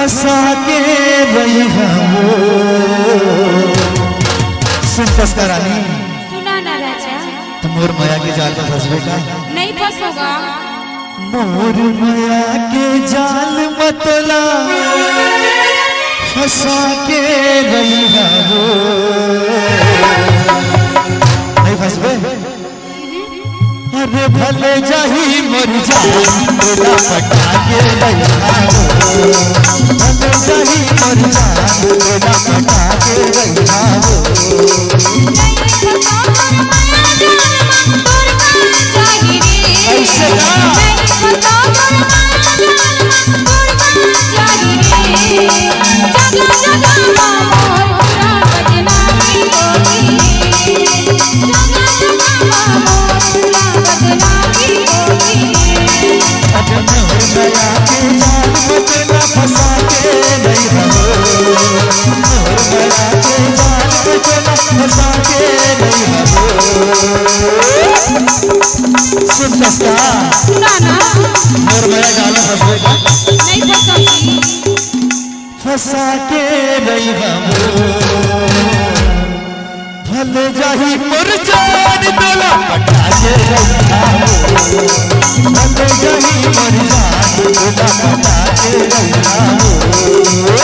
फंसा के रही हो। सुन कसका रानी, सुना ना राजा, तुम मोर माया के जाल में फंसबे का? नहीं फंसोगा। मोर माया के जाल मतला फंसा के रही हो। नहीं फंसबे? अरे भले जाही मर जाई तोला पटा के रही हो। भले जाही मर जाई तोला पटा के रही हो। ऐसे ना फंसा के रही हो। भले जाही मर जान तोला पटा के रही हो। भले जाही मर जान तोला पटा के रही हो।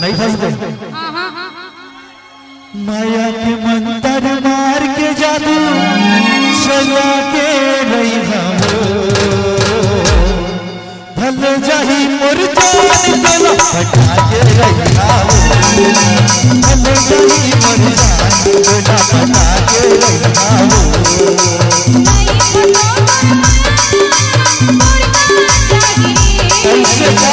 नहीं फंसते? माया के मंत्र मार के जादू चला के रही हो। भले जाही मोर जान तोला पटा के रही हो। भले जाही मोर जान तोला पटा के रही हो। कैसे का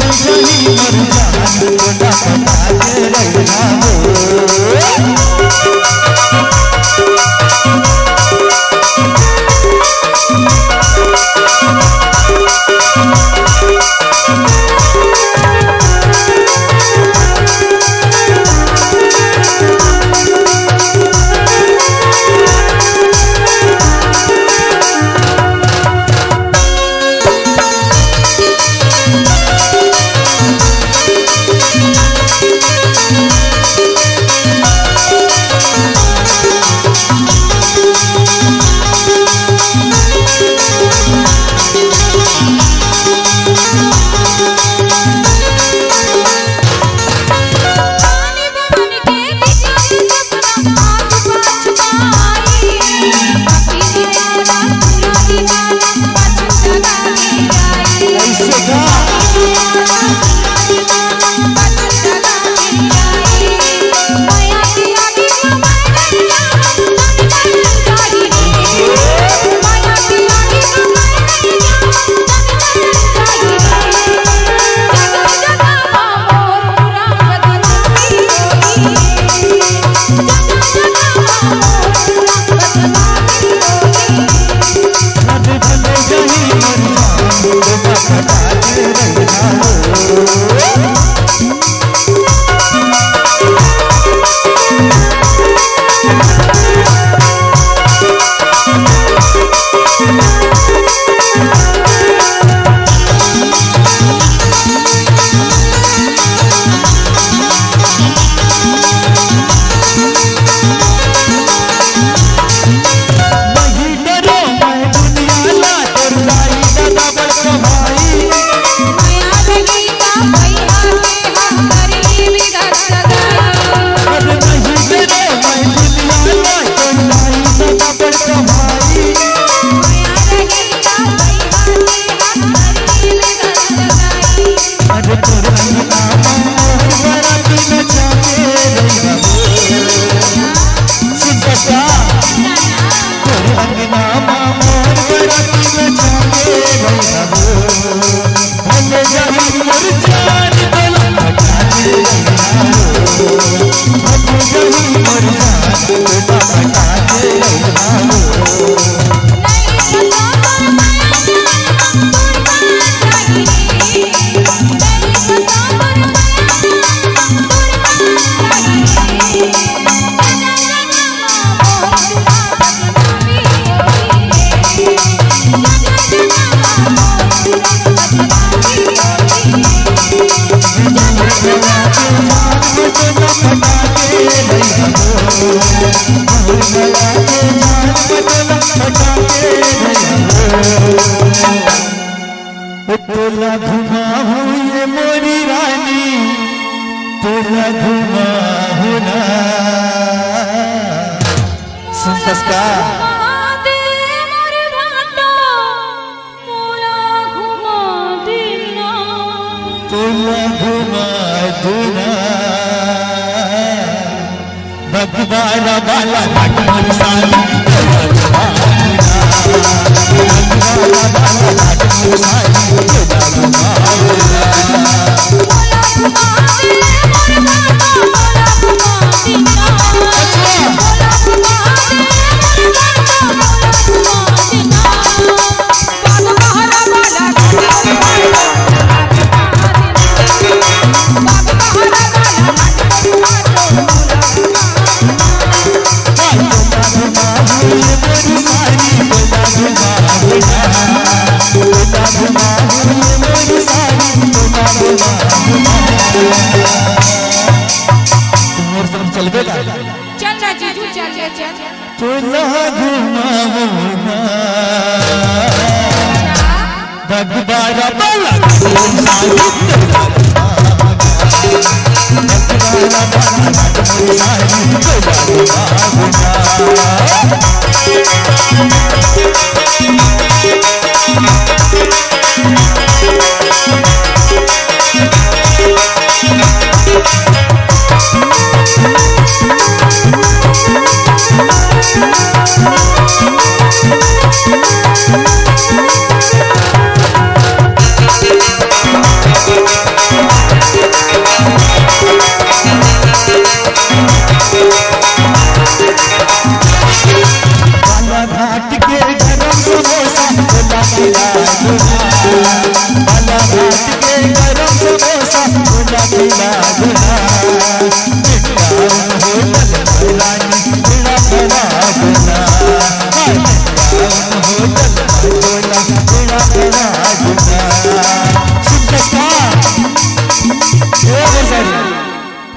मर जान तोला पटा के रही हो। जही मोर जान तोला पटा के रैया हो तोला घुमाऊ ये मोरी रानी तोला घुमाऊ ना सुनतस का तोला घुमा दूना भगवाना बाला घाट साली चल ना जीजू चल चल तोला घुमाऊ ना भगवाना बाला घाट के गरम समोसा तोला खिला दूना बाला घाट के गरम समोसा तोला खिला दूना होटल रानी बड़ा बड़ा दूना होटल तोला बड़ा बड़ा दूना सुनता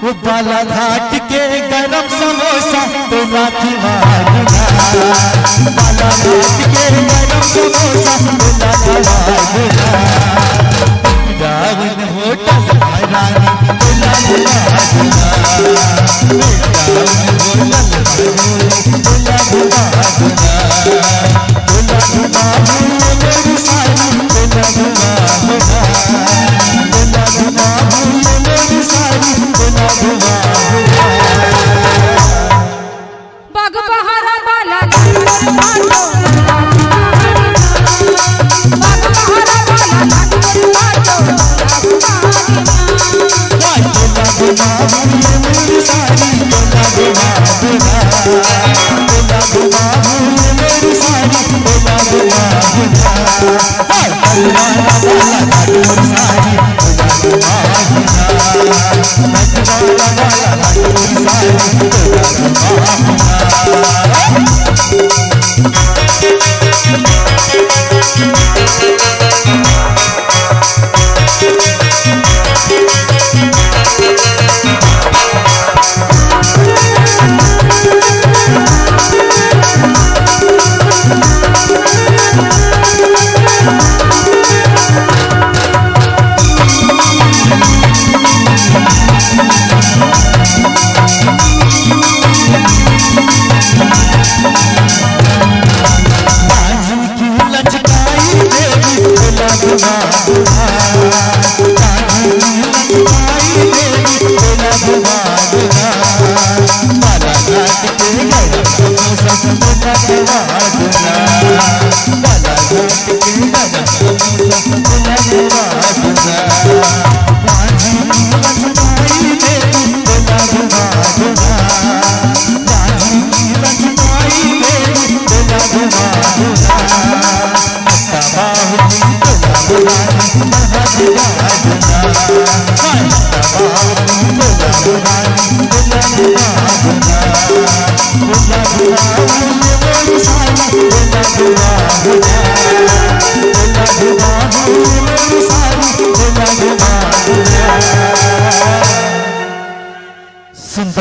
वो बाला घाट के गरम समोसा तोला खिला दूना बाला घाट के गरम समोसा तोला खिला दूना रावण होटल रानी तोला खिला दूना रावण होटल तोला खिला दूना तोला खिला मेरी सारी तोला खिला दूना तोला खिला मेरी सारी तोला खिला बाग बहारा बाला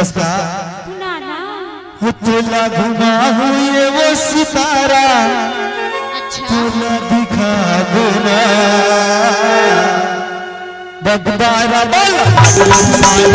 बस का नाना तुला घुमा हुए वो सितारा अच्छा तुला दिखा देना बगदारा बोला